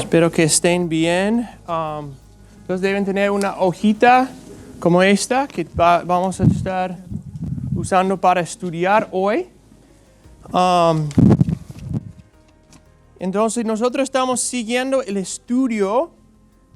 Espero que estén bien. Entonces deben tener una hojita como esta que vamos a estar usando para estudiar hoy. Entonces nosotros estamos siguiendo el estudio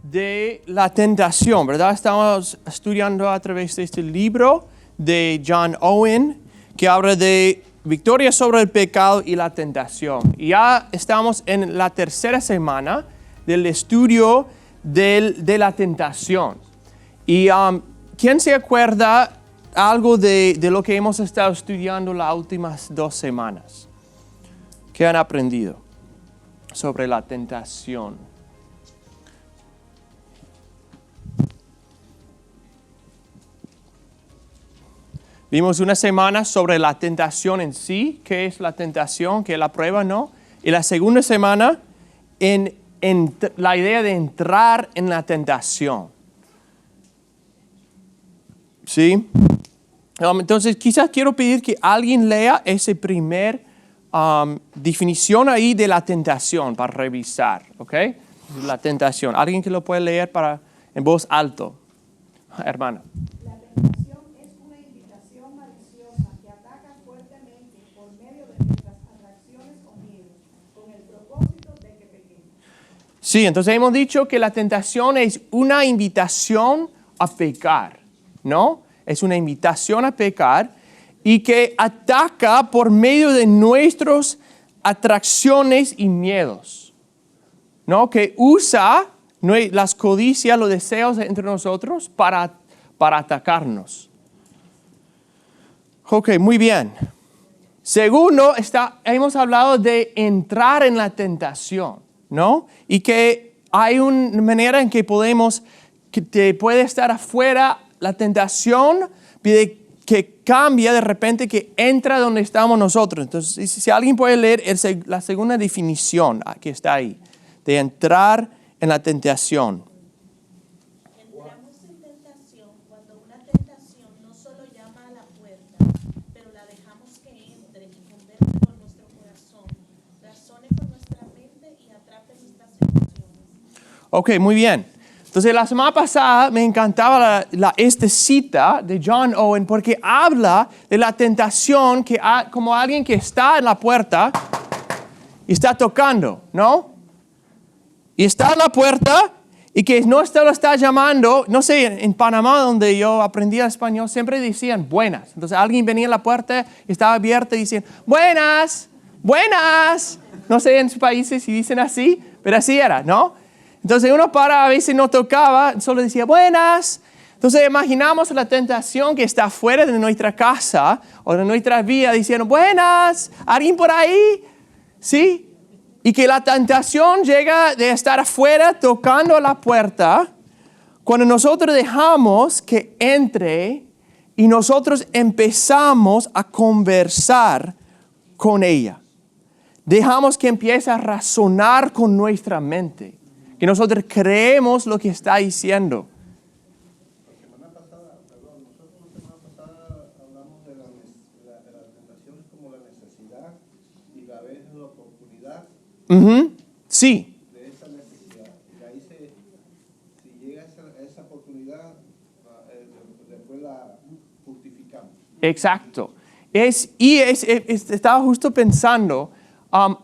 de la tentación, ¿verdad? Estamos estudiando a través de este libro de John Owen que habla de victoria sobre el pecado y la tentación. Y ya estamos en la tercera semana del estudio de la tentación. Y ¿quién se acuerda algo de lo que hemos estado estudiando las últimas 2 semanas? ¿Qué han aprendido sobre la tentación? Vimos una semana sobre la tentación en sí, qué es la tentación, qué es la prueba, ¿no? Y la segunda semana en la idea de entrar en la tentación. ¿Sí? Entonces, quizás quiero pedir que alguien lea esa primer definición ahí de la tentación para revisar, ¿ok? La tentación. ¿Alguien que lo puede leer en voz alto? Hermana. La tentación es una invitación maliciosa que ataca fuertemente por medio de nuestras atracciones o miedos, con el propósito de que pequemos. Sí, entonces hemos dicho que la tentación es una invitación a pecar, ¿no? Es una invitación a pecar y que ataca por medio de nuestras atracciones y miedos, ¿no? Que usa las codicias, los deseos entre nosotros para atacarnos. Ok, muy bien. Segundo, hemos hablado de entrar en la tentación, ¿no? Y que hay una manera en que te puede estar afuera la tentación, pide que cambia de repente, que entra donde estamos nosotros. Entonces, si alguien puede leer la segunda definición que está ahí, de entrar en la tentación. Entramos en tentación cuando una tentación no solo llama a la puerta, pero la dejamos que entre y converse con nuestro corazón, razone con nuestra mente y atrape nuestras emociones. Ok, muy bien. Entonces, la semana pasada me encantaba esta cita de John Owen porque habla de la tentación como alguien que está en la puerta y está tocando, ¿no? Y está en la puerta y que no lo está llamando. No sé, en Panamá, donde yo aprendí español, siempre decían buenas. Entonces, alguien venía a la puerta y estaba abierta y decían, buenas, buenas. No sé en sus países si dicen así, pero así era, ¿no? Entonces uno a veces no tocaba, solo decía buenas. Entonces imaginamos la tentación que está fuera de nuestra casa o de nuestra vida diciendo buenas, ¿alguien por ahí? ¿Sí? Y que la tentación llega de estar afuera tocando a la puerta cuando nosotros dejamos que entre y nosotros empezamos a conversar con ella. Dejamos que empiece a razonar con nuestra mente. Que nosotros creemos lo que está diciendo. La semana pasada hablamos de las tentaciones como la necesidad y la vez de la oportunidad. Sí. De esa necesidad. Y ahí si llega esa oportunidad, después la justificamos. Exacto. Estaba justo pensando.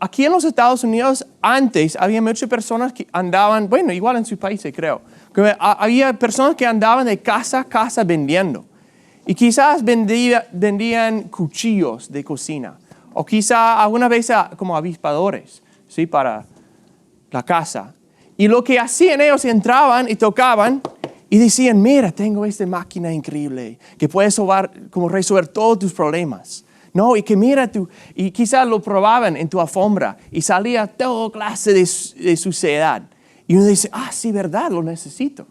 Aquí en los Estados Unidos, antes había muchas personas que andaban, bueno, igual en sus países creo, que había personas que andaban de casa a casa vendiendo. Y quizás vendían cuchillos de cocina. O quizás alguna vez como avispadores, ¿sí? Para la casa. Y lo que hacían ellos, entraban y tocaban y decían, mira, tengo esta máquina increíble que puede resolver todos tus problemas. No, y que mira y quizás lo probaban en tu alfombra y salía toda clase de suciedad. Y uno dice, sí, verdad, lo necesito.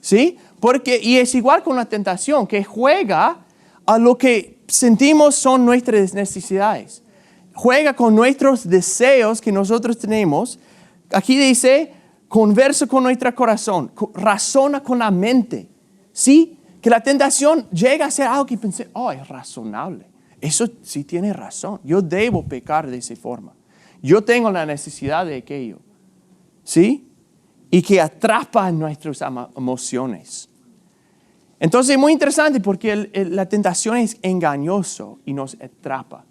¿Sí? Y es igual con la tentación, que juega a lo que sentimos son nuestras necesidades. Juega con nuestros deseos que nosotros tenemos. Aquí dice, conversa con nuestro corazón, razona con la mente. ¿Sí? Que la tentación llega a ser algo que pensé, es razonable. Eso sí tiene razón. Yo debo pecar de esa forma. Yo tengo la necesidad de aquello. ¿sí? Y que atrapa nuestras emociones. Entonces es muy interesante porque la tentación es engañoso y nos atrapa,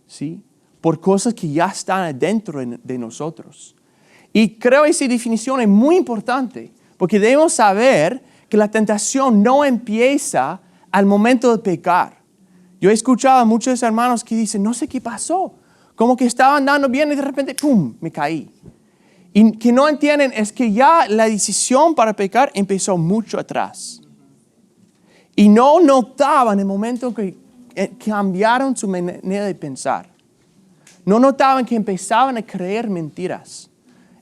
¿sí? Por cosas que ya están adentro de nosotros. Y creo que esa definición es muy importante porque debemos saber que la tentación no empieza al momento de pecar. Yo he escuchado a muchos hermanos que dicen, no sé qué pasó, como que estaba andando bien y de repente, ¡pum!, me caí. Y que no entienden es que ya la decisión para pecar empezó mucho atrás. Y no notaban el momento que cambiaron su manera de pensar. No notaban que empezaban a creer mentiras.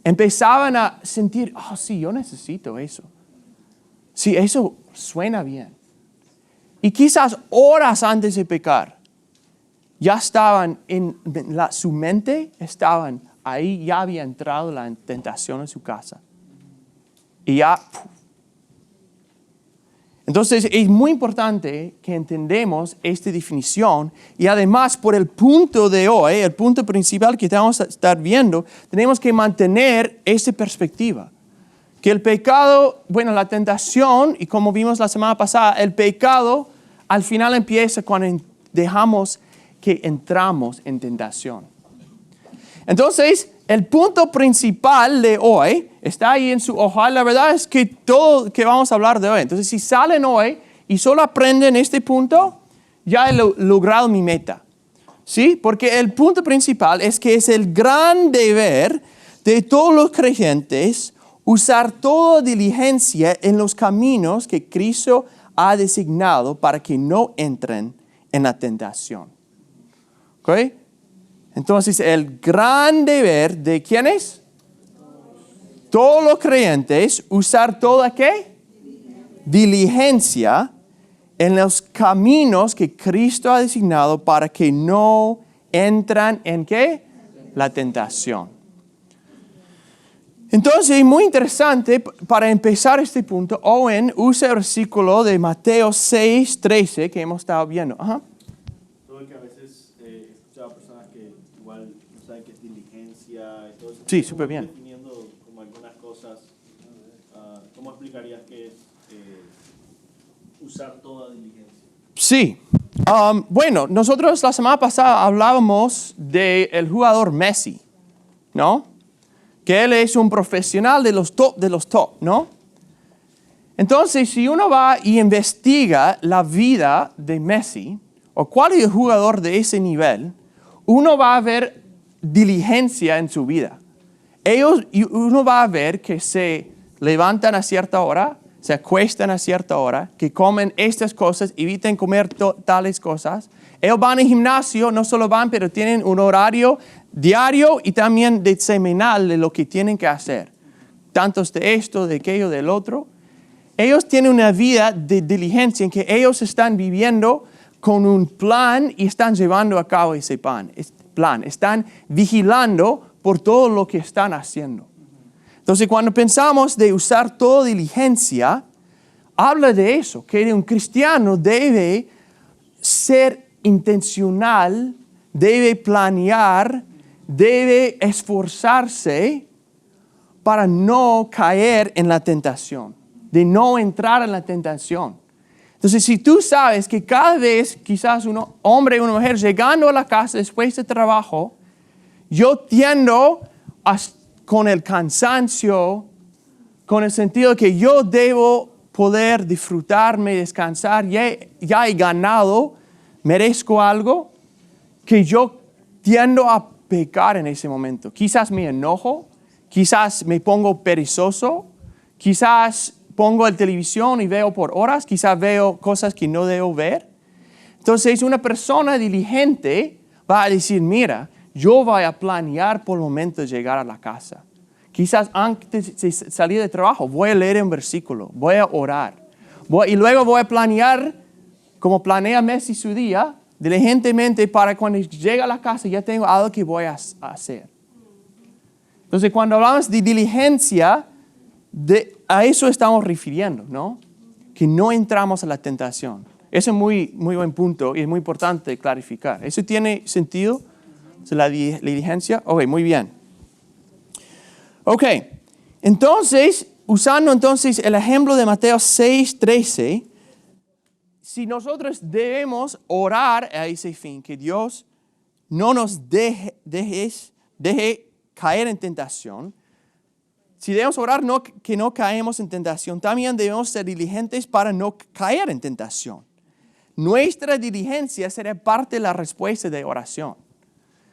Empezaban a sentir, oh sí, yo necesito eso. Sí, eso suena bien. Y quizás horas antes de pecar, ya estaban su mente, estaban ahí, ya había entrado la tentación en su casa. Y ya, entonces es muy importante que entendamos esta definición y además por el punto de hoy, el punto principal que vamos a estar viendo, tenemos que mantener esta perspectiva. Que el pecado, bueno, la tentación, y como vimos la semana pasada, el pecado al final empieza cuando dejamos que entramos en tentación. Entonces, el punto principal de hoy está ahí en su hoja. La verdad es que todo que vamos a hablar de hoy. Entonces, si salen hoy y solo aprenden este punto, ya he logrado mi meta. ¿Sí? Porque el punto principal es que es el gran deber de todos los creyentes usar toda diligencia en los caminos que Cristo ha designado para que no entren en la tentación. ¿Ok? Entonces, el gran deber de ¿quiénes? Todos los creyentes, usar toda ¿qué? Diligencia en los caminos que Cristo ha designado para que no entran en ¿qué? La tentación. Entonces, es muy interesante, para empezar este punto, Owen usa el versículo de Mateo 6:13 que hemos estado viendo. Ajá. Todo que a veces he escuchado a personas que igual no saben qué es diligencia y todo eso. Sí, súper bien. Definiendo como algunas cosas, ¿cómo explicarías qué es usar toda diligencia? Sí. Bueno, nosotros la semana pasada hablábamos del jugador Messi, ¿no? Que él es un profesional de los top, ¿no? Entonces, si uno va y investiga la vida de Messi, o cuál es el jugador de ese nivel, uno va a ver diligencia en su vida. Uno va a ver que se levantan a cierta hora, se acuestan a cierta hora, que comen estas cosas, eviten comer tales cosas. Ellos van al gimnasio, no solo van, pero tienen un horario diario y también de semanal de lo que tienen que hacer. Tantos de esto, de aquello, del otro. Ellos tienen una vida de diligencia en que ellos están viviendo con un plan y están llevando a cabo ese plan. Están vigilando por todo lo que están haciendo. Entonces, cuando pensamos de usar toda diligencia, habla de eso, que un cristiano debe ser intencional, debe planear, debe esforzarse para no caer en la tentación, de no entrar en la tentación. Entonces, si tú sabes que cada vez, quizás un hombre o una mujer llegando a la casa después de trabajo, yo tiendo con el cansancio, con el sentido que yo debo poder disfrutarme, descansar, ya he ganado, merezco algo, que yo tiendo a pecar en ese momento. Quizás me enojo, quizás me pongo perezoso, quizás pongo la televisión y veo por horas, quizás veo cosas que no debo ver. Entonces, una persona diligente va a decir, mira, yo voy a planear por el momento de llegar a la casa. Quizás antes de salir de trabajo, voy a leer un versículo, voy a orar. Y luego voy a planear, como planea Messi su día, diligentemente para cuando llegue a la casa ya tengo algo que voy a hacer. Entonces, cuando hablamos de diligencia, a eso estamos refiriendo, ¿no? Que no entramos a la tentación. Ese es muy, muy buen punto y es muy importante clarificar. ¿Eso tiene sentido? ¿La diligencia? Ok, muy bien. Ok, Entonces, usando entonces el ejemplo de Mateo 6:13, si nosotros debemos orar a ese fin, que Dios no nos deje caer en tentación, si debemos orar que no caemos en tentación, también debemos ser diligentes para no caer en tentación. Nuestra diligencia será parte de la respuesta de oración.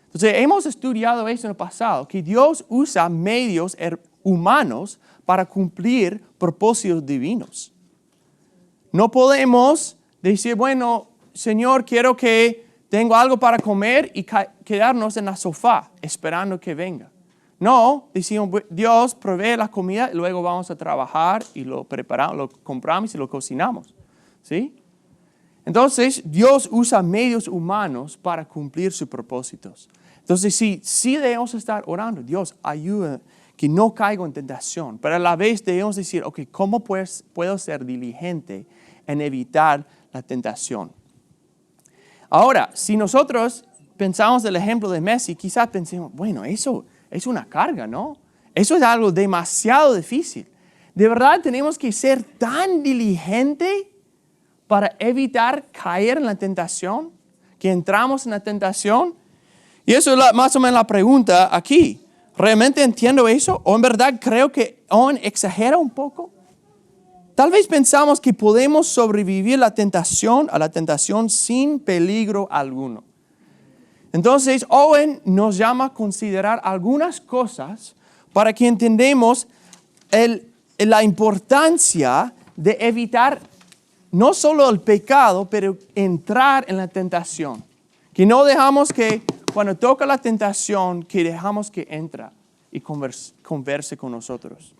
Entonces, hemos estudiado eso en el pasado, que Dios usa medios humanos para cumplir propósitos divinos. No podemos decir, bueno, Señor, quiero que tengo algo para comer y quedarnos en la sofá esperando que venga. No, decimos, Dios provee la comida y luego vamos a trabajar y lo preparamos, lo compramos y lo cocinamos. ¿Sí? Entonces, Dios usa medios humanos para cumplir sus propósitos. Entonces, sí debemos estar orando. Dios, ayuda que no caiga en tentación. Pero a la vez debemos decir, ok, ¿cómo puedo ser diligente en evitar la tentación? Ahora, si nosotros pensamos del ejemplo de Messi, quizás pensemos, bueno, eso es una carga, ¿no? Eso es algo demasiado difícil. ¿De verdad tenemos que ser tan diligente para evitar caer en la tentación? ¿Que entramos en la tentación? Y eso es más o menos la pregunta aquí. ¿Realmente entiendo eso? ¿O en verdad creo que Owen exagera un poco? Tal vez pensamos que podemos sobrevivir a la tentación sin peligro alguno. Entonces, Owen nos llama a considerar algunas cosas para que entendamos la importancia de evitar no solo el pecado, pero entrar en la tentación. Que no dejamos que cuando toca la tentación, que dejamos que entra y converse con nosotros.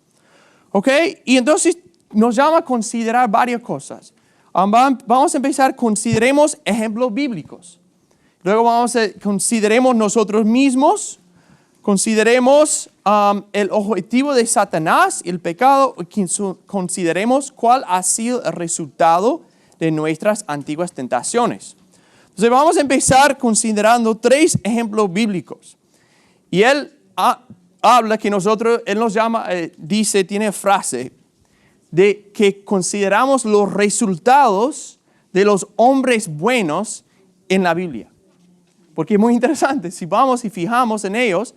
¿Ok? Y entonces nos llama a considerar varias cosas. Vamos a empezar, consideremos ejemplos bíblicos. Luego consideremos nosotros mismos, consideremos el objetivo de Satanás y el pecado, consideremos cuál ha sido el resultado de nuestras antiguas tentaciones. Entonces vamos a empezar considerando 3 ejemplos bíblicos. Y él habla que él nos llama, dice, tiene frase, de que consideramos los resultados de los hombres buenos en la Biblia. Porque es muy interesante, si vamos y fijamos en ellos,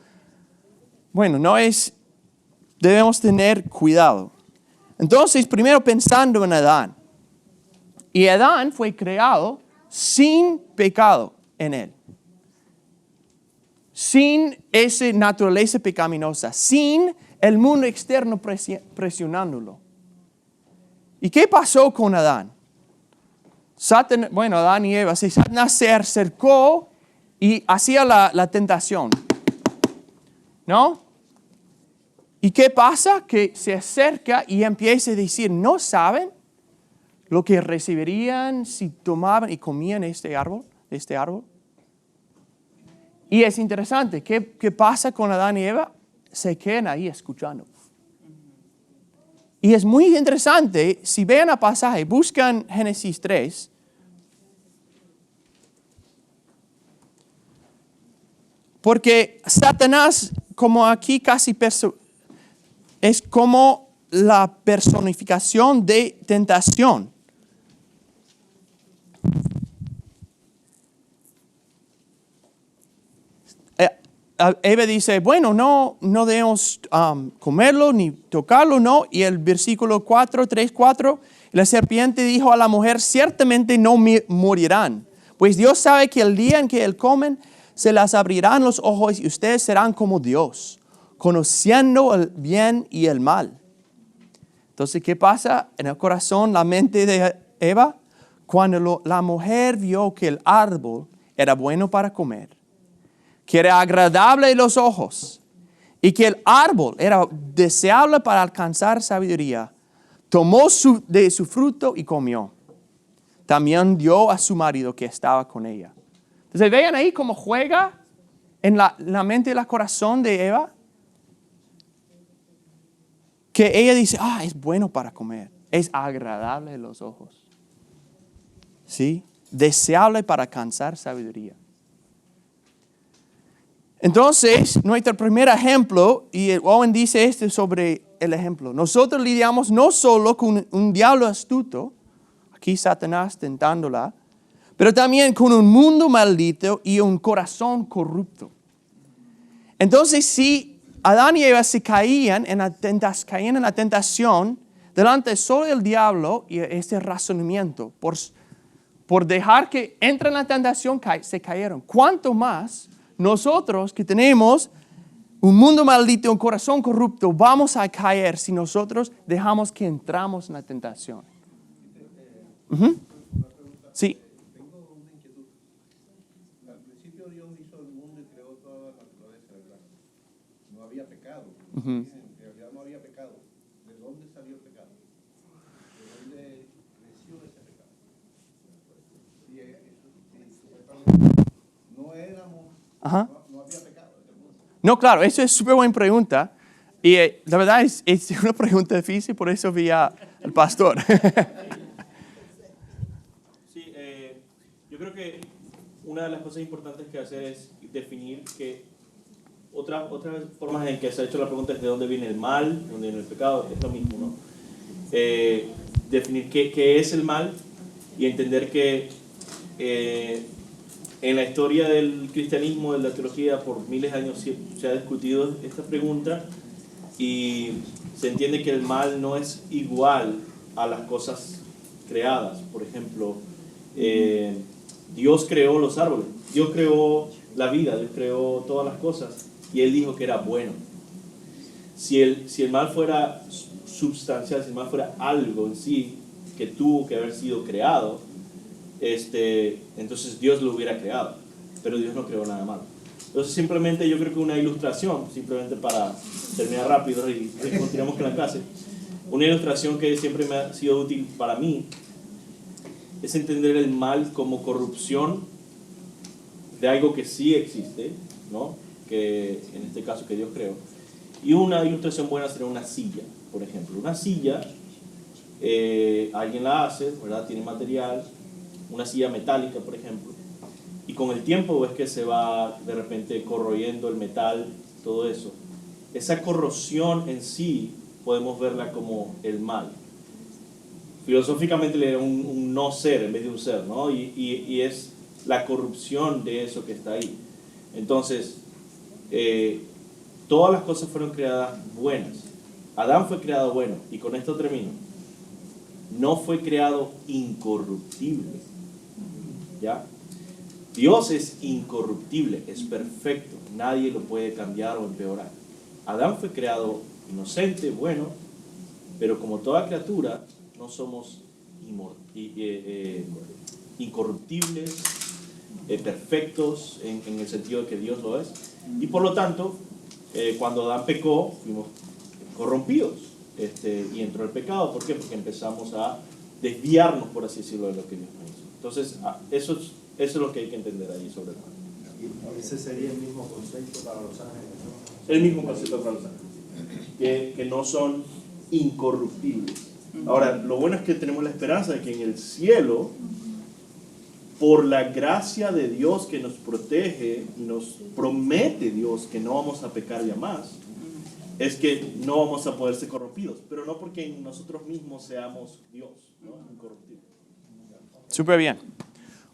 bueno, debemos tener cuidado. Entonces, primero pensando en Adán. Y Adán fue creado sin pecado en él. Sin esa naturaleza pecaminosa, sin el mundo externo presionándolo. ¿Y qué pasó con Adán? Adán y Eva, Satanás se acercó y hacía la tentación. ¿No? ¿Y qué pasa? Que se acerca y empieza a decir, ¿no saben lo que recibirían si tomaban y comían este árbol? Y es interesante, ¿qué pasa con Adán y Eva? Se quedan ahí escuchando. Y es muy interesante, si ven el pasaje, buscan Génesis 3, porque Satanás, como aquí casi es como la personificación de tentación. Eva dice, bueno, no debemos comerlo ni tocarlo, no. Y el versículo 3:4, la serpiente dijo a la mujer, ciertamente no morirán, pues Dios sabe que el día en que él comen, se les abrirán los ojos y ustedes serán como Dios, conociendo el bien y el mal. Entonces, ¿qué pasa en el corazón, la mente de Eva? Cuando la mujer vio que el árbol era bueno para comer, que era agradable a los ojos y que el árbol era deseable para alcanzar sabiduría, tomó de su fruto y comió. También dio a su marido que estaba con ella. Entonces, vean ahí cómo juega en la mente y el corazón de Eva. Que ella dice, es bueno para comer, es agradable a los ojos. ¿Sí? Deseable para alcanzar sabiduría. Entonces, nuestro primer ejemplo, y Owen dice sobre el ejemplo. Nosotros lidiamos no solo con un diablo astuto, aquí Satanás tentándola, pero también con un mundo maldito y un corazón corrupto. Entonces, si Adán y Eva se caían en la tentación, delante solo del diablo y este razonamiento, por dejar que entre en la tentación, se cayeron. ¿Cuánto más nosotros que tenemos un mundo maldito, un corazón corrupto, vamos a caer si nosotros dejamos que entramos en la tentación? Sí. Tengo una inquietud. Al principio Dios hizo el mundo y creó toda la naturaleza, ¿verdad? No había pecado. En realidad no había pecado. ¿De dónde salió el pecado? ¿De dónde creció ese pecado? No éramos, no había pecado en el mundo. No, claro, eso es súper buena pregunta. Y la verdad es una pregunta difícil, por eso vi al pastor. Sí, yo creo que una de las cosas importantes que hacer es definir que otras formas en que se ha hecho la pregunta es de dónde viene el mal, de dónde viene el pecado, es lo mismo, ¿no? Definir qué es el mal y entender que en la historia del cristianismo, de la teología, por miles de años se ha discutido esta pregunta y se entiende que el mal no es igual a las cosas creadas. Por ejemplo, Dios creó los árboles, Dios creó la vida, Dios creó todas las cosas y Él dijo que era bueno. Si el mal fuera substancial, si el mal fuera algo en sí que tuvo que haber sido creado, entonces Dios lo hubiera creado, pero Dios no creó nada malo. Entonces simplemente yo creo que una ilustración, simplemente para terminar rápido y continuamos con la clase, una ilustración que siempre me ha sido útil para mí es entender el mal como corrupción de algo que sí existe, ¿no? Que en este caso que Dios creó. Y una ilustración buena sería una silla, por ejemplo. Una silla, alguien la hace, ¿verdad? Tiene material, una silla metálica, por ejemplo, y con el tiempo ves que se va de repente corroyendo el metal, todo eso. Esa corrosión en sí podemos verla como el mal. Filosóficamente le da un no ser en vez de un ser, ¿no? Y es la corrupción de eso que está ahí. Entonces, todas las cosas fueron creadas buenas. Adán fue creado bueno, y con esto termino. No fue creado incorruptible. ¿Ya? Dios es incorruptible, es perfecto, nadie lo puede cambiar o empeorar. Adán fue creado inocente, bueno, pero como toda criatura, no somos incorruptibles, perfectos en el sentido de que Dios lo es. Y por lo tanto, cuando Adán pecó, fuimos corrompidos y entró el pecado. ¿Por qué? Porque empezamos a desviarnos, por así decirlo, de lo que Dios nos hizo. Entonces, eso es lo que hay que entender ahí sobre el mal. Ese sería el mismo concepto para los ángeles, ¿no? El mismo concepto para los ángeles, que no son incorruptibles. Ahora, lo bueno es que tenemos la esperanza de que en el cielo, por la gracia de Dios que nos protege y nos promete Dios que no vamos a pecar ya más, es que no vamos a poder ser corrompidos, pero no porque nosotros mismos seamos Dios, ¿no? Incorruptibles. Súper bien.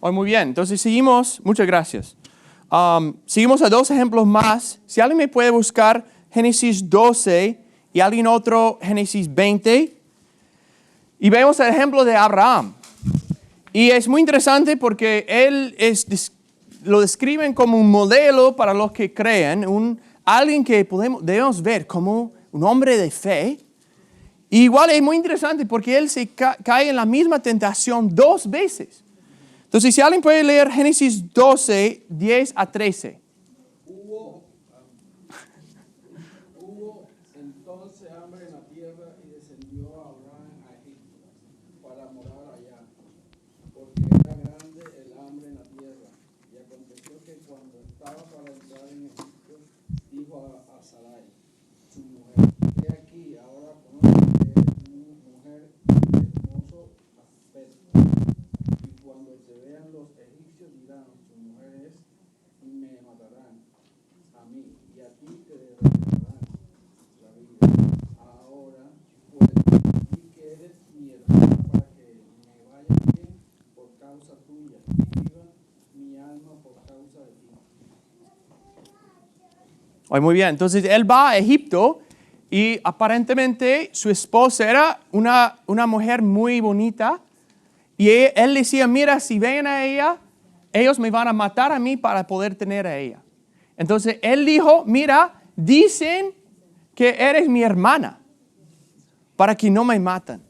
Hoy muy bien. Entonces seguimos. Muchas gracias. Seguimos a dos ejemplos más. Si alguien me puede buscar Génesis 12 y alguien otro Génesis 20. Y vemos el ejemplo de Abraham. Y es muy interesante porque él lo describen como un modelo para los que creen, alguien que debemos ver como un hombre de fe. Y igual es muy interesante porque él se cae en la misma tentación 2 veces. Entonces, si alguien puede leer Génesis 12, 10 a 13. Hubo entonces hambre en la tierra y descendió Abraham a Egipto para morar allá, porque era grande el hambre en la tierra. Y aconteció que cuando estaba para entrar en Egipto, dijo a Sarai, su mujer, he aquí, ahora conozco que eres mujer de hermoso aspecto. Y cuando te vean los egipcios dirán, su mujer es, y me matarán a mí, y a ti te retirarán la vida. Ahora Muy bien, entonces él va a Egipto y aparentemente su esposa era una mujer muy bonita y él decía, mira, si ven a ella, ellos me van a matar a mí para poder tener a ella. Entonces él dijo, mira, dicen que eres mi hermana para que no me matan.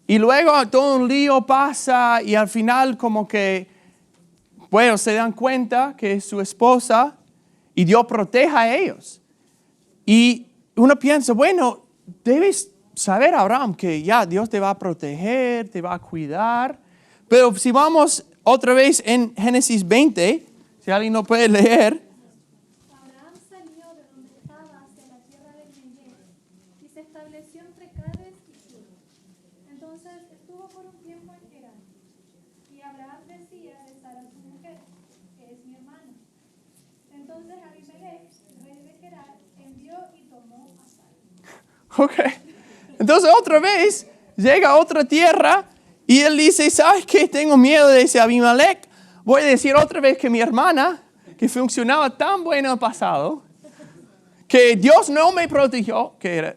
Y luego todo un lío pasa y al final como que, bueno, se dan cuenta que es su esposa y Dios protege a ellos. Y uno piensa, bueno, debes saber, Abraham, que ya Dios te va a proteger, te va a cuidar. Pero si vamos otra vez en Génesis 20, si alguien no puede leer. Abraham salió de donde estaba hacia la tierra del Negev y se estableció entre Cades y Sur. Entonces estuvo por un tiempo en Gerán. Y Abraham decía de Sara su mujer, que es mi hermana. Entonces Abimelech, rey de Gerar, envió y tomó a Sara. Ok. Entonces otra vez llega a otra tierra y él dice, ¿sabes qué? Tengo miedo de ese Abimelech. Voy a decir otra vez que mi hermana, que funcionaba tan bueno en el pasado, que Dios no me protegió, que era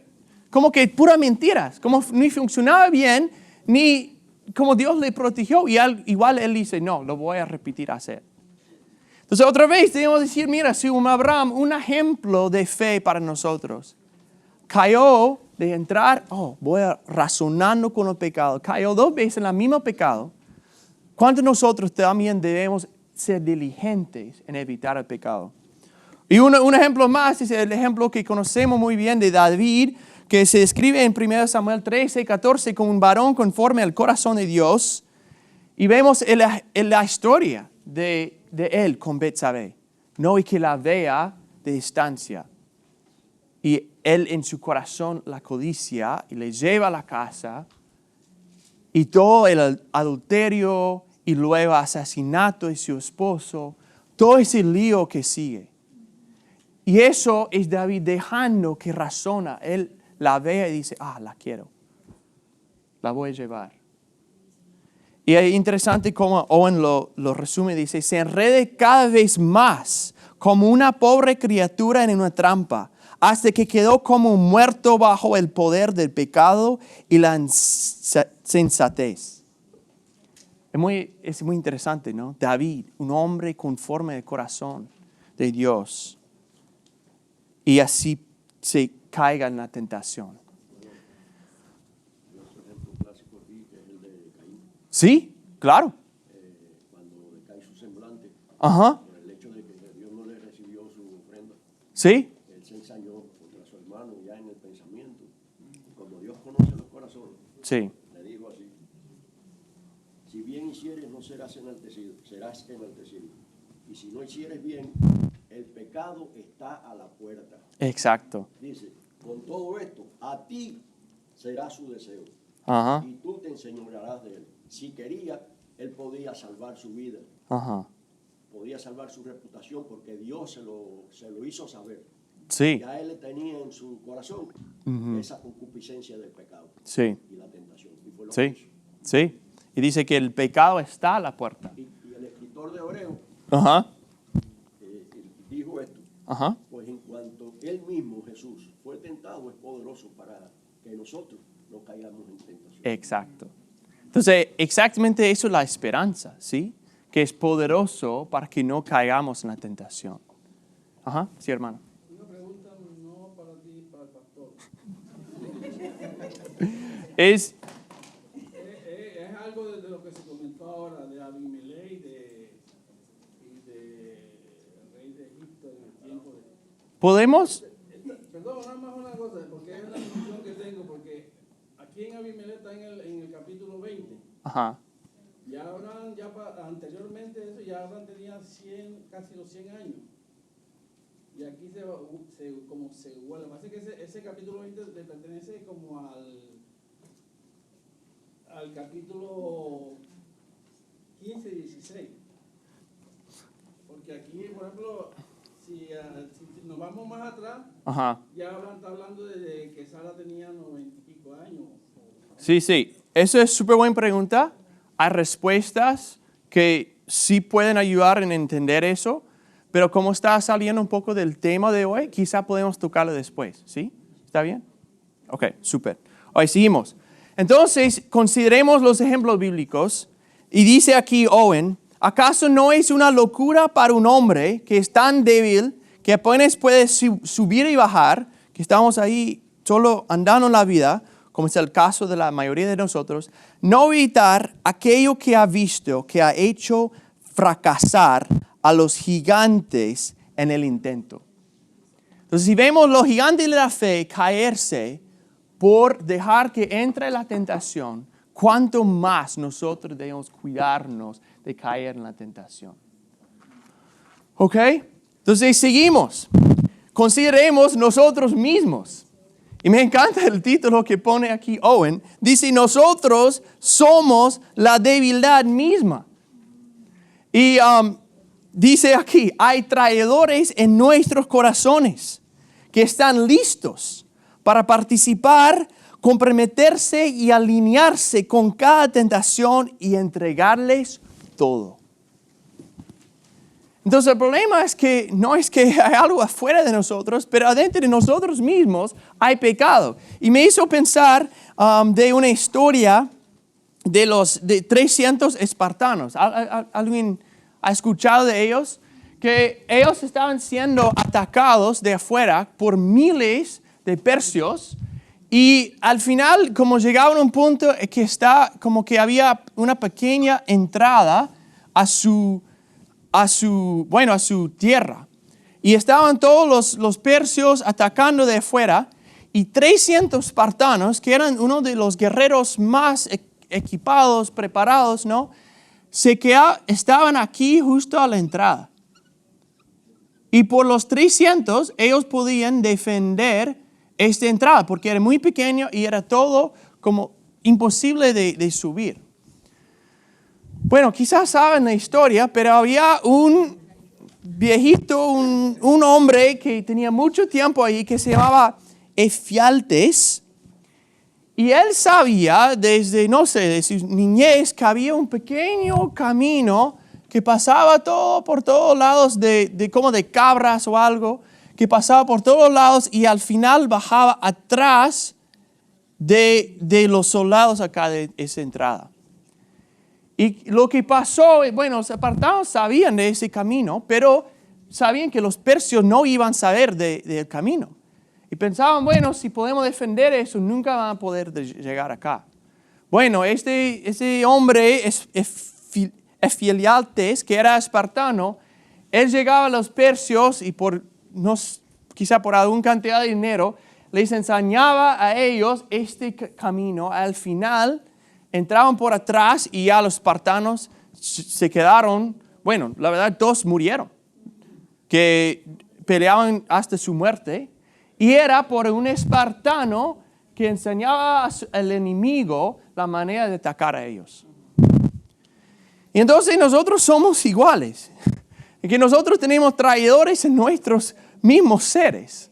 como que puras mentiras, como ni funcionaba bien, ni como Dios le protegió. Y igual él dice, no, lo voy a repetir hacer. Entonces otra vez debemos decir, mira, si Abraham, un ejemplo de fe para nosotros, cayó de entrar, voy razonando con el pecado, cayó 2 veces en el mismo pecado. ¿Cuántos de nosotros también debemos ser diligentes en evitar el pecado? Y un ejemplo más es el ejemplo que conocemos muy bien de David, que se describe en 1 Samuel 13, 14 como un varón conforme al corazón de Dios. Y vemos en la historia de él con Betsabé, no y que la vea de distancia. Y él en su corazón la codicia y le lleva a la casa. Y todo el adulterio y luego asesinato de su esposo, todo ese lío que sigue. Y eso es David dejando que razona. Él la ve y dice, la quiero. La voy a llevar. Y es interesante cómo Owen lo resume. Dice, se enrede cada vez más como una pobre criatura en una trampa, hasta que quedó como muerto bajo el poder del pecado y la insensatez. Es muy interesante, ¿no? David, un hombre conforme al corazón de Dios. Y así se caiga en la tentación. Sí, claro. Cuando decae su semblante, Ajá. por el hecho de que Dios no le recibió su ofrenda, Sí. él se ensañó contra su hermano ya en el pensamiento. Como Dios conoce los corazones, Sí. le dijo así: si bien hicieres, no serás enaltecido, serás enaltecido. Y si no hicieres bien, el pecado está a la puerta. Exacto. Dice, con todo esto, a ti será su deseo. Ajá. Y tú te enseñorearás de él. Si quería, él podía salvar su vida. Ajá. Podía salvar su reputación porque Dios se lo hizo saber. Sí. Ya él tenía en su corazón esa concupiscencia del pecado Sí. y la tentación. Y fue lo que hizo. Sí. Sí. Y dice que el pecado está a la puerta. Y el escritor de Hebreo Ajá. dijo esto. Ajá. Pues en cuanto él mismo, Jesús, fue tentado, es poderoso para que nosotros no caigamos en tentación. Exacto. Entonces, exactamente eso es la esperanza, ¿sí? Que es poderoso para que no caigamos en la tentación. Ajá. Sí, hermano. Una pregunta no para ti, para el pastor. Es Es algo de lo que se comentó ahora de Abimelech y de rey de Egipto en el tiempo de... ¿Podemos? Perdón, nada más una cosa, porque es una discusión que tengo, porque aquí en Abimelech está en el capítulo 20. Ajá. Ya Abraham, anteriormente de eso, ya Abraham tenía casi los 100 años. Y aquí como se iguala. Así que ese capítulo 20 le pertenece como al capítulo 15 y 16. Porque aquí, por ejemplo, si nos vamos más atrás, Ajá. ya Abraham está hablando de que Sara tenía 90 y pico años. Sí, sí. Eso es súper buena pregunta. Hay respuestas que sí pueden ayudar en entender eso, pero como está saliendo un poco del tema de hoy, quizá podemos tocarlo después, ¿sí? ¿Está bien? Ok, súper. Hoy seguimos. Entonces, consideremos los ejemplos bíblicos. Y dice aquí Owen, ¿acaso no es una locura para un hombre que es tan débil que apenas puede subir y bajar, que estamos ahí solo andando en la vida, como es el caso de la mayoría de nosotros, no evitar aquello que ha visto, que ha hecho fracasar a los gigantes en el intento? Entonces, si vemos los gigantes de la fe caerse por dejar que entre la tentación, ¿cuánto más nosotros debemos cuidarnos de caer en la tentación? ¿Ok? Entonces, seguimos. Consideremos nosotros mismos. Y me encanta el título que pone aquí Owen. Dice, nosotros somos la debilidad misma. Y dice aquí, hay traidores en nuestros corazones que están listos para participar, comprometerse y alinearse con cada tentación y entregarles todo. Entonces el problema es que no es que hay algo afuera de nosotros, pero adentro de nosotros mismos hay pecado. Y me hizo pensar de una historia de 300 espartanos. ¿Alguien ha escuchado de ellos? Que ellos estaban siendo atacados de afuera por miles de persios. Y al final, como llegaban a un punto que está como que había una pequeña entrada a su tierra. Y estaban todos los persios atacando de afuera. Y 300 espartanos, que eran uno de los guerreros más equipados, preparados, ¿no? Estaban aquí justo a la entrada. Y por los 300, ellos podían defender esta entrada, porque era muy pequeño y era todo como imposible de subir. Bueno, quizás saben la historia, pero había un viejito, un hombre que tenía mucho tiempo ahí, que se llamaba Efialtes. Y él sabía desde, de su niñez, que había un pequeño camino que pasaba por todos lados, como de cabras o algo, que pasaba por todos lados y al final bajaba atrás de los soldados acá de esa entrada. Y lo que pasó, bueno, los espartanos sabían de ese camino, pero sabían que los persios no iban a saber del camino. Y pensaban, bueno, si podemos defender eso, nunca van a poder llegar acá. Bueno, ese hombre, Efialtes, que era espartano, él llegaba a los persios y quizá por alguna cantidad de dinero, les enseñaba a ellos este camino. Al final, entraban por atrás y ya los espartanos se quedaron, bueno, la verdad, todos murieron, que peleaban hasta su muerte. Y era por un espartano que enseñaba al enemigo la manera de atacar a ellos. Y entonces nosotros somos iguales. Que nosotros tenemos traidores en nuestros mismos seres,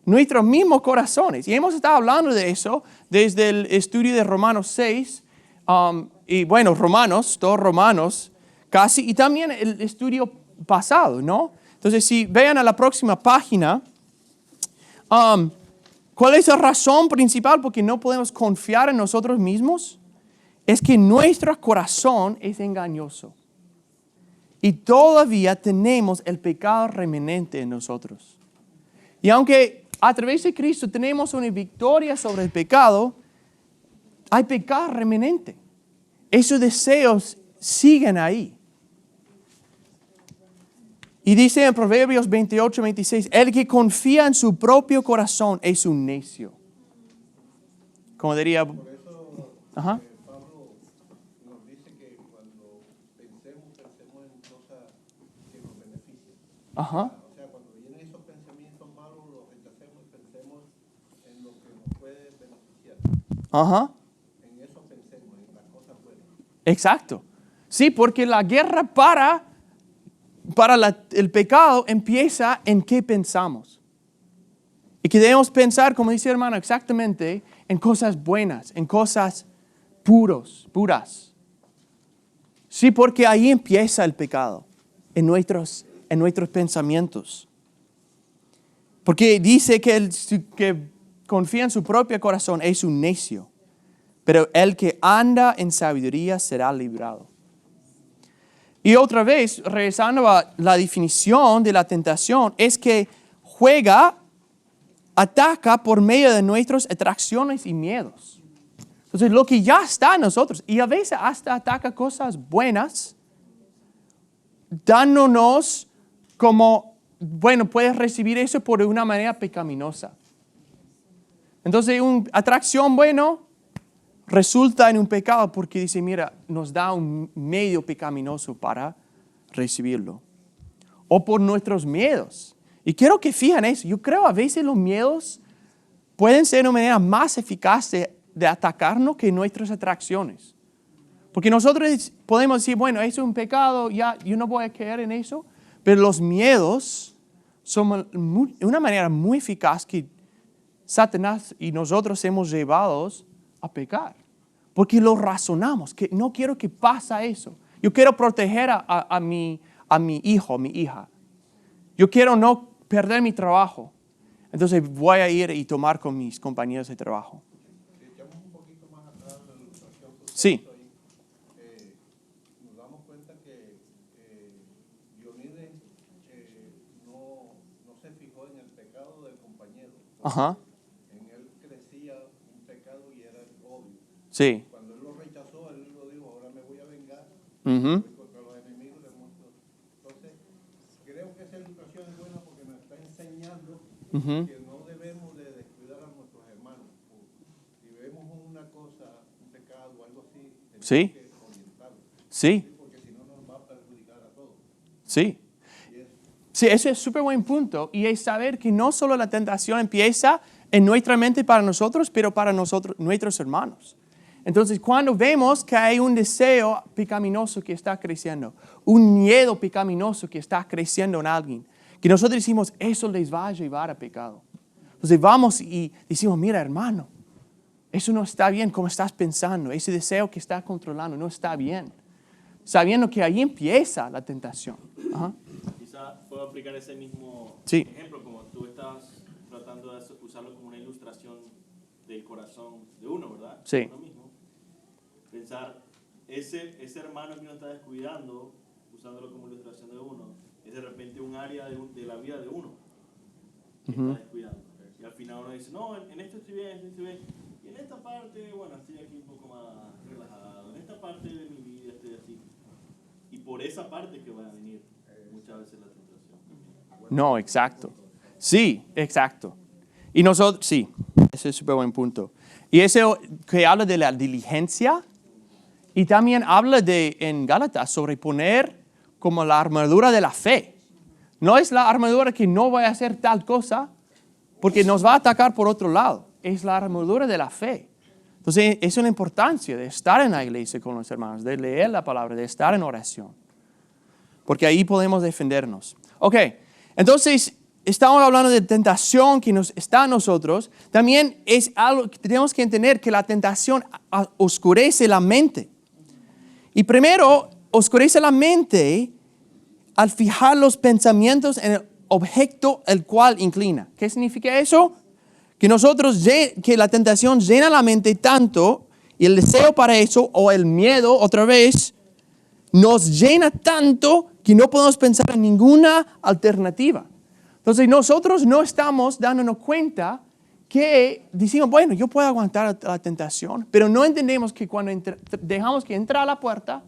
nuestros mismos corazones. Y hemos estado hablando de eso desde el estudio de Romanos 6. Y bueno, todos romanos, casi. Y también el estudio pasado, ¿no? Entonces, si vean a la próxima página, ¿cuál es la razón principal por qué no podemos confiar en nosotros mismos? Es que nuestro corazón es engañoso. Y todavía tenemos el pecado remanente en nosotros. Y aunque a través de Cristo tenemos una victoria sobre el pecado, hay pecado remanente. Esos deseos siguen ahí. Y dice en Proverbios 28-26, el que confía en su propio corazón es un necio. Como diría... Por eso Ajá. Pablo nos dice que cuando pensemos en cosas que nos beneficien. Ajá. O sea, cuando vienen esos pensamientos malos, los rechacemos y pensemos en lo que nos puede beneficiar. Ajá. En eso pensemos, en las cosas buenas. Exacto. Sí, porque la guerra para el pecado empieza en qué pensamos. Y que debemos pensar, como dice el hermano, exactamente en cosas buenas, en cosas puras. Sí, porque ahí empieza el pecado, en nuestros en nuestros pensamientos. Porque dice que el que confía en su propio corazón es un necio, pero el que anda en sabiduría será librado. Y otra vez, regresando a la definición de la tentación, es que ataca por medio de nuestras atracciones y miedos. Entonces, lo que ya está en nosotros, y a veces hasta ataca cosas buenas, dándonos como, bueno, puedes recibir eso por una manera pecaminosa. Entonces, una atracción bueno resulta en un pecado porque dice, mira, nos da un medio pecaminoso para recibirlo. O por nuestros miedos. Y quiero que fijen eso. Yo creo a veces los miedos pueden ser una manera más eficaz de atacarnos que nuestras atracciones. Porque nosotros podemos decir, bueno, eso es un pecado, ya yo no voy a caer en eso. Pero los miedos son una manera muy eficaz que Satanás y nosotros hemos llevado a pecar. Porque lo razonamos, que no quiero que pase eso. Yo quiero proteger a mi hijo, a mi hija. Yo quiero no perder mi trabajo. Entonces voy a ir y tomar con mis compañeros de trabajo. Si echamos un poquito más atrás de la ilustración que usted Sí. hizo ahí, nos damos cuenta que Diomedes no se fijó en el pecado del compañero. Ajá. En él crecía un pecado y era el odio. Sí. Cuando él lo rechazó, él lo dijo, ahora me voy a vengar. Ujú. Voy contra los enemigos del mundo. Entonces, creo que esa ilustración es buena porque nos está enseñando Ujú. que no debemos de descuidar a nuestros hermanos. Si vemos una cosa, un pecado o algo así, tenemos Sí. que orientarlo. Sí. Porque si no nos va a perjudicar a todos. Sí. Sí, ese es súper buen punto. Y es saber que no solo la tentación empieza en nuestra mente para nosotros, pero para nosotros, nuestros hermanos. Entonces, cuando vemos que hay un deseo pecaminoso que está creciendo, un miedo pecaminoso que está creciendo en alguien, que nosotros decimos, eso les va a llevar a pecado. Entonces vamos y decimos, mira hermano, eso no está bien como estás pensando, ese deseo que está controlando no está bien. Sabiendo que ahí empieza la tentación. Ajá. Quizá puedo aplicar ese mismo Sí. ejemplo, como tú estabas tratando de usarlo como una ilustración del corazón de uno, ¿verdad? Sí. Uno mismo. Pensar, ese hermano que uno está descuidando, usándolo como ilustración de uno, es de repente un área de la vida de uno que está descuidando. Y al final uno dice, no, en esto estoy bien, y en esta parte, bueno, estoy aquí un poco más relajado, en esta parte de mi vida estoy así. Y por esa parte que va a venir muchas veces la tentación. No, exacto. Sí, exacto. Y nosotros, sí, ese es un súper buen punto. Y eso que habla de la diligencia, y también habla en Gálatas sobre poner como la armadura de la fe. No es la armadura que no voy a hacer tal cosa, porque nos va a atacar por otro lado. Es la armadura de la fe. Entonces, es una importancia de estar en la iglesia con los hermanos, de leer la palabra, de estar en oración. Porque ahí podemos defendernos. Ok, entonces, estamos hablando de tentación que está en nosotros. También es algo que tenemos que entender que la tentación oscurece la mente. Y primero, oscurece la mente al fijar los pensamientos en el objeto el cual inclina. ¿Qué significa eso? Que que la tentación llena la mente tanto, y el deseo para eso, o el miedo, otra vez, nos llena tanto que no podemos pensar en ninguna alternativa. Entonces nosotros no estamos dándonos cuenta que decimos, bueno, yo puedo aguantar la tentación, pero no entendemos que cuando dejamos que entra a la puerta,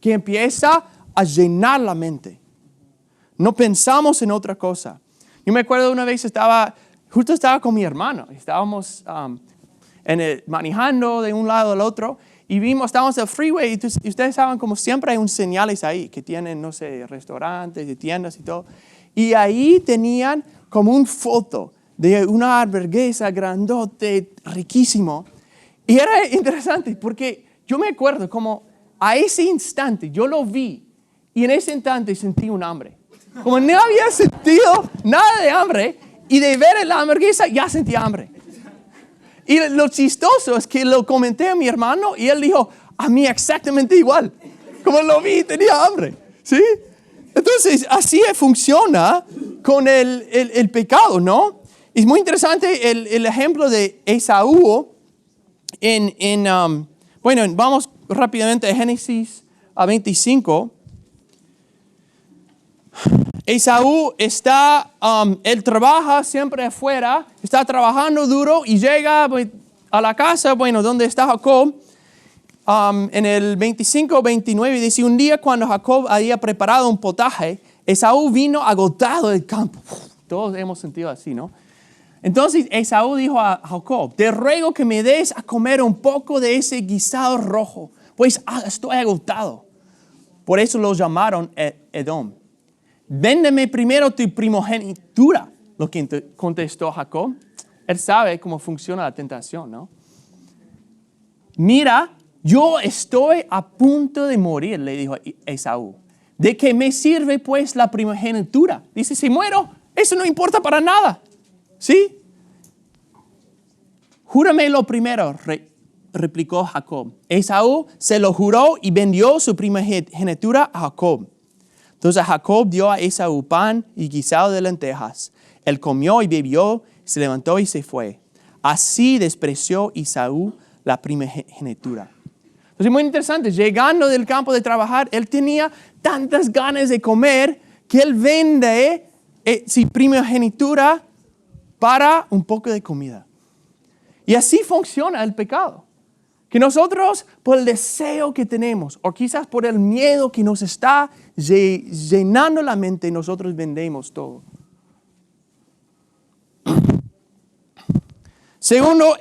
que empieza a llenar la mente. No pensamos en otra cosa. Yo me acuerdo de una vez justo estaba con mi hermano, estábamos manejando de un lado al otro y estábamos en el freeway y ustedes saben como siempre hay unos señales ahí que tienen, no sé, restaurantes y tiendas y todo. Y ahí tenían como una foto de una hamburguesa grandote, riquísimo. Y era interesante porque yo me acuerdo como a ese instante yo lo vi y en ese instante sentí un hambre. Como no había sentido nada de hambre y de ver la hamburguesa ya sentí hambre. Y lo chistoso es que lo comenté a mi hermano y él dijo, a mí exactamente igual. Como lo vi tenía hambre. ¿Sí? Entonces, así funciona con el pecado, ¿no? Es muy interesante el ejemplo de Esaú bueno, vamos rápidamente a Génesis 25. Esaú él trabaja siempre afuera, está trabajando duro y llega a la casa, donde está Jacob. En el 25-29 dice, un día cuando Jacob había preparado un potaje, Esaú vino agotado del campo. Todos hemos sentido así, ¿no? Entonces Esaú dijo a Jacob, te ruego que me des a comer un poco de ese guisado rojo, pues estoy agotado. Por eso lo llamaron Edom. Véndeme primero tu primogenitura, lo que contestó Jacob. Él sabe cómo funciona la tentación, ¿no? Mira, yo estoy a punto de morir, le dijo Esaú. ¿De qué me sirve pues la primogenitura? Dice, si muero, eso no importa para nada. ¿Sí? Júrame lo primero, replicó Jacob. Esaú se lo juró y vendió su primogenitura a Jacob. Entonces Jacob dio a Esaú pan y guisado de lentejas. Él comió y bebió, se levantó y se fue. Así despreció Esaú la primogenitura. Entonces, muy interesante, llegando del campo de trabajar, él tenía tantas ganas de comer que él vende su primogenitura para un poco de comida. Y así funciona el pecado. Que nosotros, por el deseo que tenemos, o quizás por el miedo que nos está llenando la mente, nosotros vendemos todo. Segundo,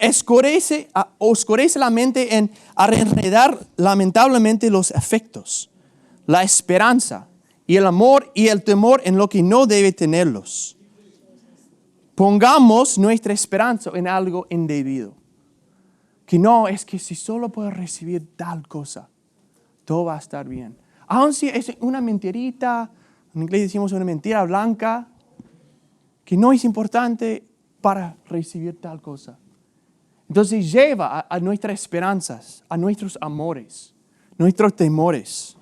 oscurece la mente en enredar lamentablemente los afectos, la esperanza y el amor y el temor en lo que no debe tenerlos. Pongamos nuestra esperanza en algo indebido. Que no, es que si solo puedo recibir tal cosa, todo va a estar bien. Aun si es una mentirita, en inglés decimos una mentira blanca, que no es importante para recibir tal cosa. Entonces lleva a nuestras esperanzas, a nuestros amores, nuestros temores.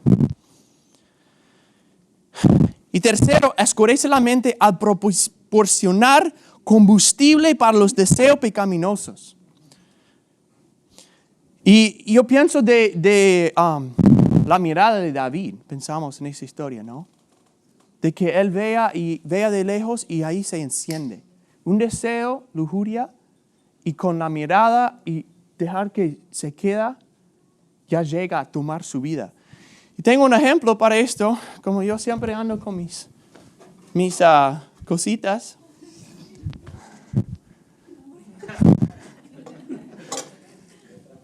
Y tercero, oscurece la mente al proporcionar combustible para los deseos pecaminosos. Y yo pienso de la mirada de David, pensamos en esa historia, ¿no? De que él vea de lejos y ahí se enciende. Un deseo, lujuria, y con la mirada y dejar que se queda, ya llega a tomar su vida. Y tengo un ejemplo para esto, como yo siempre ando con mis cositas.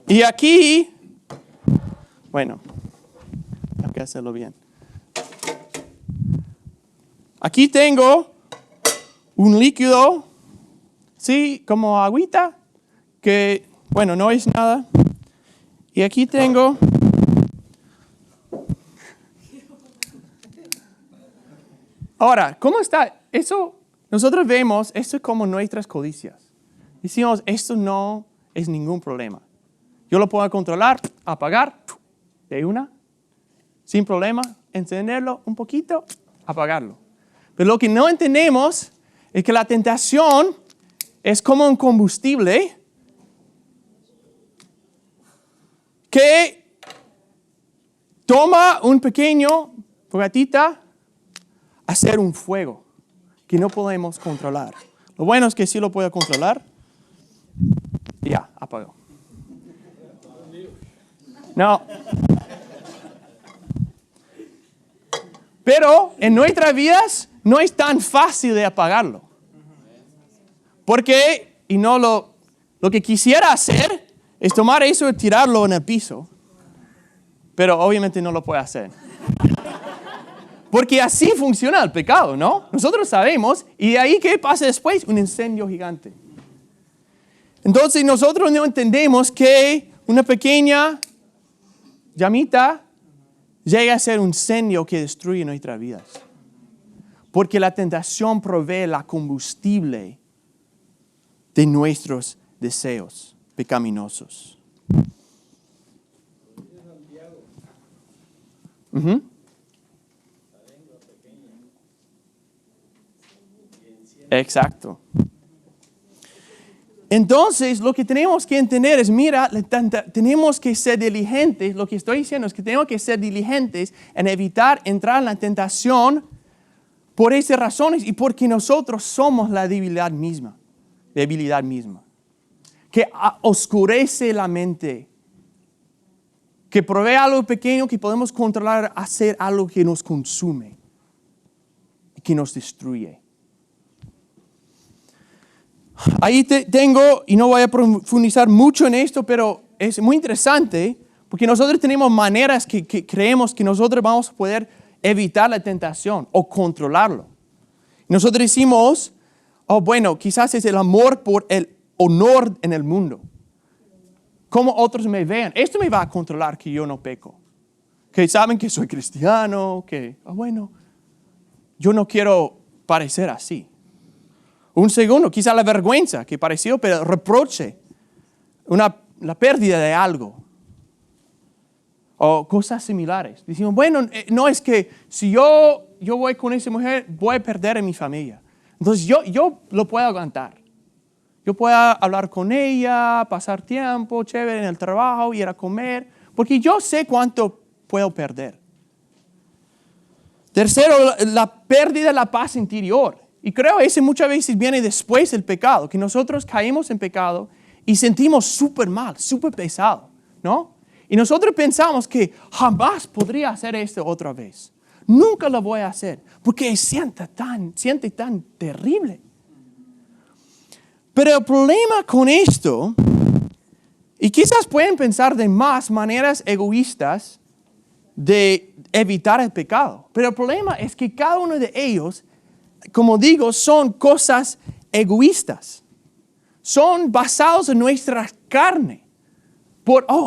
Y aquí, bueno, hay que hacerlo bien. Aquí tengo un líquido, sí, como agüita, que, bueno, no es nada. Y aquí tengo ahora, ¿cómo está? Eso, nosotros vemos, esto es como nuestras codicias. Decimos, esto no es ningún problema. Yo lo puedo controlar, apagar, de una, sin problema, encenderlo un poquito, apagarlo. Pero lo que no entendemos es que la tentación es como un combustible que toma un pequeño fogatita, hacer un fuego que no podemos controlar. Lo bueno es que sí lo puedo controlar. Ya, apagó. No. Pero en nuestras vidas no es tan fácil de apagarlo. Porque, y no lo que quisiera hacer es tomar eso y tirarlo en el piso. Pero obviamente no lo puedo hacer. Porque así funciona el pecado, ¿no? Nosotros sabemos, y de ahí, ¿qué pasa después? Un incendio gigante. Entonces nosotros no entendemos que una pequeña llamita llega a ser un incendio que destruye nuestras vidas. Porque la tentación provee la combustible de nuestros deseos pecaminosos. Exacto. Entonces, lo que tenemos que entender es, mira, tenemos que ser diligentes. Lo que estoy diciendo es que tenemos que ser diligentes en evitar entrar en la tentación por esas razones y porque nosotros somos la debilidad misma. Que oscurece la mente. Que provee algo pequeño que podemos controlar, hacer algo que nos consume y que nos destruye. Ahí tengo, y no voy a profundizar mucho en esto, pero es muy interesante porque nosotros tenemos maneras que creemos que nosotros vamos a poder evitar la tentación o controlarlo. Nosotros decimos, bueno, quizás es el amor por el honor en el mundo. Cómo otros me vean. Esto me va a controlar que yo no peco. Que saben que soy cristiano, que, bueno, yo no quiero parecer así. Un segundo, quizá la vergüenza que pareció, pero reproche, la pérdida de algo. O cosas similares. Decimos, bueno, no es que si yo voy con esa mujer, voy a perder a mi familia. Entonces yo lo puedo aguantar. Yo puedo hablar con ella, pasar tiempo chévere en el trabajo, ir a comer, porque yo sé cuánto puedo perder. Tercero, la pérdida de la paz interior. Y creo que ese muchas veces viene después del pecado, que nosotros caímos en pecado y sentimos súper mal, súper pesado, ¿no? Y nosotros pensamos que jamás podría hacer esto otra vez. Nunca lo voy a hacer, porque siente tan terrible. Pero el problema con esto, y quizás pueden pensar de más maneras egoístas de evitar el pecado, pero el problema es que cada uno de ellos, como digo, son cosas egoístas. Son basados en nuestra carne.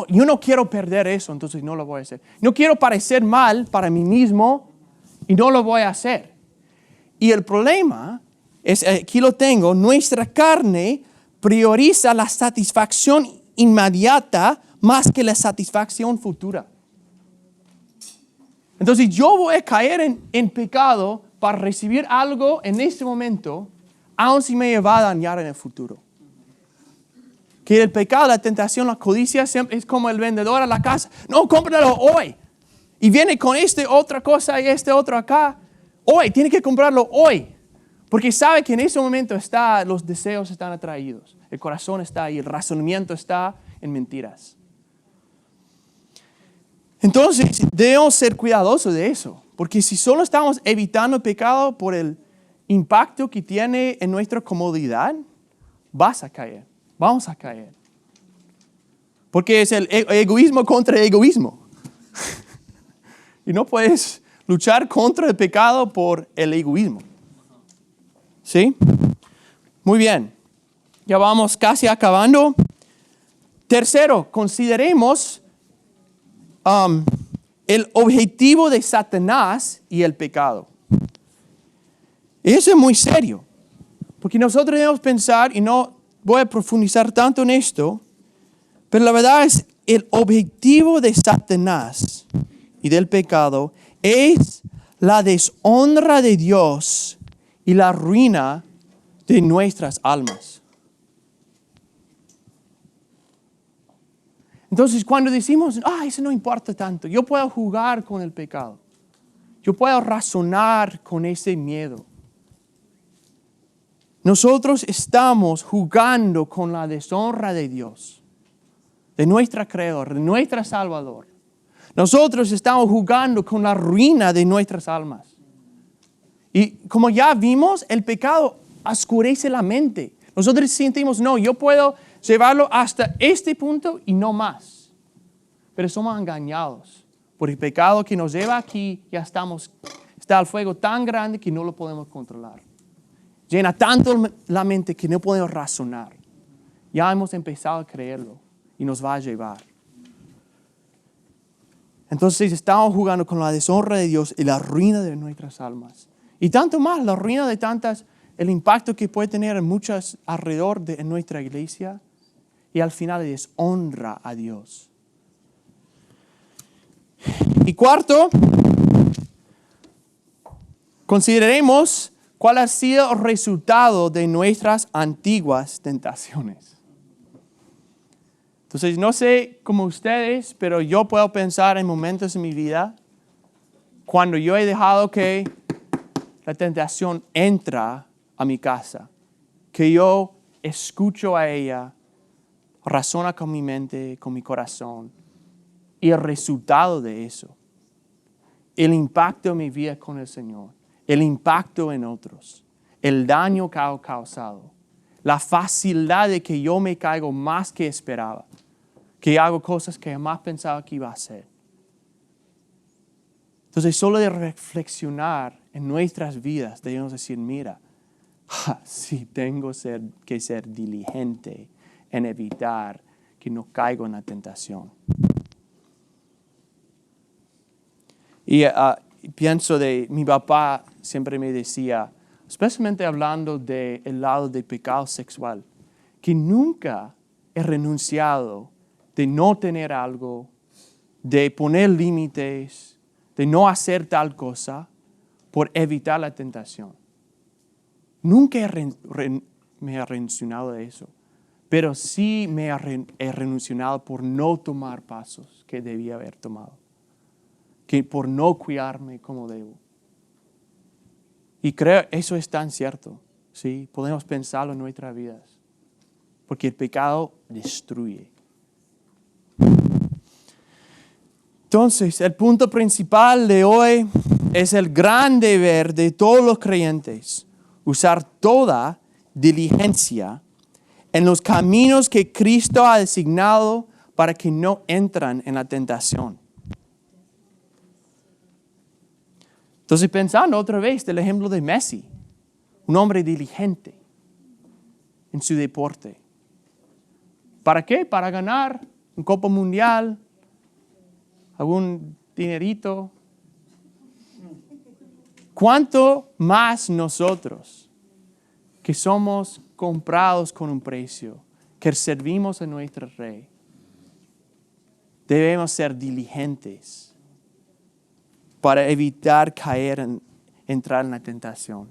Yo no quiero perder eso, entonces no lo voy a hacer. No quiero parecer mal para mí mismo y no lo voy a hacer. Y el problema es, aquí lo tengo, nuestra carne prioriza la satisfacción inmediata más que la satisfacción futura. Entonces yo voy a caer en pecado para recibir algo en este momento, aun si me va a dañar en el futuro. Que el pecado, la tentación, la codicia siempre es como el vendedor a la casa. No, cómpralo hoy. Y viene con otra cosa y otro acá. Hoy, tiene que comprarlo hoy. Porque sabe que en ese momento los deseos están atraídos. El corazón está ahí, el razonamiento está en mentiras. Entonces, debemos ser cuidadosos de eso. Porque si solo estamos evitando el pecado por el impacto que tiene en nuestra comodidad, vamos a caer. Porque es el egoísmo contra egoísmo. Y no puedes luchar contra el pecado por el egoísmo. ¿Sí? Muy bien. Ya vamos casi acabando. Tercero, consideremos el objetivo de Satanás y el pecado. Eso es muy serio. Porque nosotros debemos pensar, y no voy a profundizar tanto en esto, pero la verdad es el objetivo de Satanás y del pecado es la deshonra de Dios y la ruina de nuestras almas. Entonces, cuando decimos, eso no importa tanto, yo puedo jugar con el pecado, yo puedo razonar con ese miedo. Nosotros estamos jugando con la deshonra de Dios, de nuestro Creador, de nuestro Salvador. Nosotros estamos jugando con la ruina de nuestras almas. Y como ya vimos, el pecado oscurece la mente. Nosotros sentimos, yo puedo llevarlo hasta este punto y no más. Pero somos engañados por el pecado que nos lleva aquí. Está el fuego tan grande que no lo podemos controlar. Llena tanto la mente que no podemos razonar. Ya hemos empezado a creerlo y nos va a llevar. Entonces estamos jugando con la deshonra de Dios y la ruina de nuestras almas. Y tanto más, la ruina de tantas, el impacto que puede tener en muchas alrededor de nuestra iglesia. Y al final deshonra a Dios. Y cuarto, consideremos ¿Cuál ha sido el resultado de nuestras antiguas tentaciones? Entonces, no sé cómo ustedes, pero yo puedo pensar en momentos en mi vida cuando yo he dejado que la tentación entra a mi casa, que yo escucho a ella, razona con mi mente, con mi corazón, y el resultado de eso, el impacto en mi vida con el Señor, el impacto en otros, el daño que ha causado, la facilidad de que yo me caigo más que esperaba, que hago cosas que jamás pensaba que iba a hacer. Entonces, solo de reflexionar en nuestras vidas, debemos decir, mira, sí tengo que ser diligente en evitar que no caiga en la tentación. Y pienso de mi papá siempre me decía, especialmente hablando del lado del pecado sexual, que nunca he renunciado de no tener algo, de poner límites, de no hacer tal cosa por evitar la tentación. Nunca me he renunciado de eso, pero sí me he renunciado por no tomar pasos que debía haber tomado, que por no cuidarme como debo. Y creo eso es tan cierto, ¿sí? Podemos pensarlo en nuestras vidas, porque el pecado destruye. Entonces, el punto principal de hoy es el gran deber de todos los creyentes, usar toda diligencia en los caminos que Cristo ha designado para que no entran en la tentación. Entonces, pensando otra vez del ejemplo de Messi, un hombre diligente en su deporte. ¿Para qué? Para ganar un Copa Mundial, algún dinerito. ¿Cuánto más nosotros que somos comprados con un precio, que servimos a nuestro Rey, debemos ser diligentes para evitar entrar en la tentación?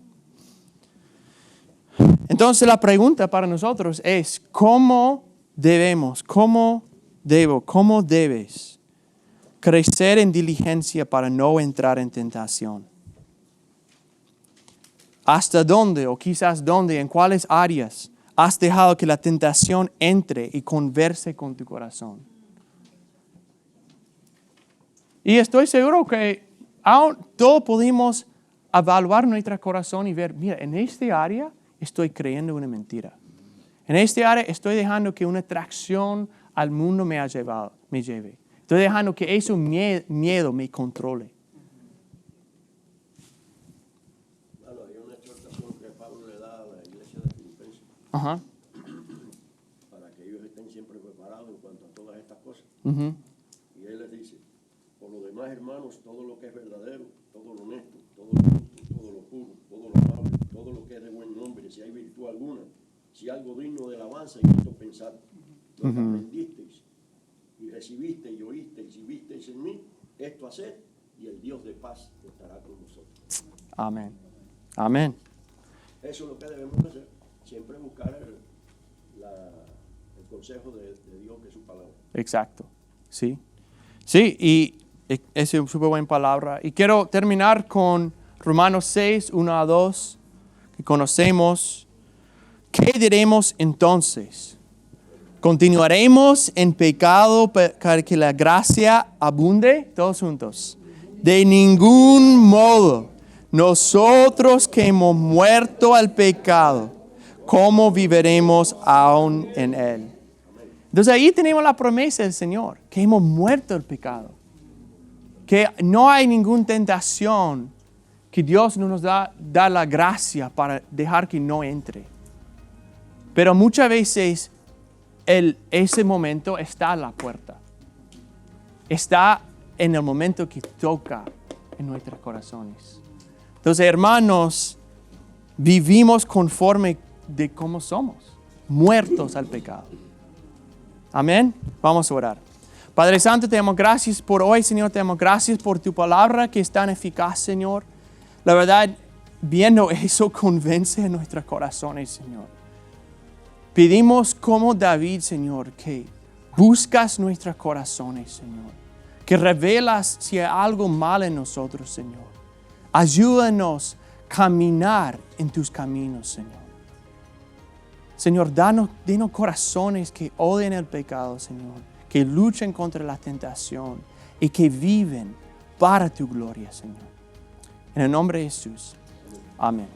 Entonces la pregunta para nosotros es, ¿cómo debes crecer en diligencia para no entrar en tentación? ¿Hasta dónde o quizás dónde, en cuáles áreas has dejado que la tentación entre y converse con tu corazón? Y estoy seguro que aún todos podemos evaluar nuestro corazón y ver, mira, en esta área estoy creyendo una mentira. En esta área estoy dejando que una atracción al mundo me lleve. Estoy dejando que ese miedo me controle. Bueno, hay una exhortación que Pablo le da a la iglesia de Filipenses Ajá. para que ellos estén siempre preparados en cuanto a todas estas cosas. Uh-huh. Y él les dice, por lo demás, hermanos, todo lo que es verdadero, todo lo honesto, todo lo justo, todo lo puro, todo lo amable, todo lo que es de buen nombre, si hay virtud alguna, si algo digno de alabanza, y esto pensad, lo que aprendisteis y recibisteis y oísteis y visteis en mí, esto haced, y el Dios de paz estará con vosotros. Amén. Amén. Eso es lo que debemos hacer, siempre buscar el consejo de Dios, que es su palabra. Exacto. Sí. Sí, y es una súper buena palabra. Y quiero terminar con Romanos 6, 1 a 2, que conocemos. ¿Qué diremos entonces? ¿Continuaremos en pecado para que la gracia abunde? Todos juntos. De ningún modo. Nosotros que hemos muerto al pecado, ¿cómo viviremos aún en él? Entonces ahí tenemos la promesa del Señor, que hemos muerto al pecado. Que no hay ninguna tentación, que Dios no nos da la gracia para dejar que no entre. Pero muchas veces ese momento está a la puerta. Está en el momento que toca en nuestros corazones. Entonces, hermanos, vivimos conforme de cómo somos, muertos al pecado. Amén. Vamos a orar. Padre Santo, te damos gracias por hoy, Señor. Te damos gracias por tu palabra que es tan eficaz, Señor. La verdad, viendo eso, convence a nuestros corazones, Señor. Pedimos como David, Señor, que buscas nuestros corazones, Señor. Que revelas si hay algo mal en nosotros, Señor. Ayúdanos a caminar en tus caminos, Señor. Señor, denos corazones que odien el pecado, Señor. Que luchen contra la tentación y que viven para tu gloria, Señor. En el nombre de Jesús. Amén.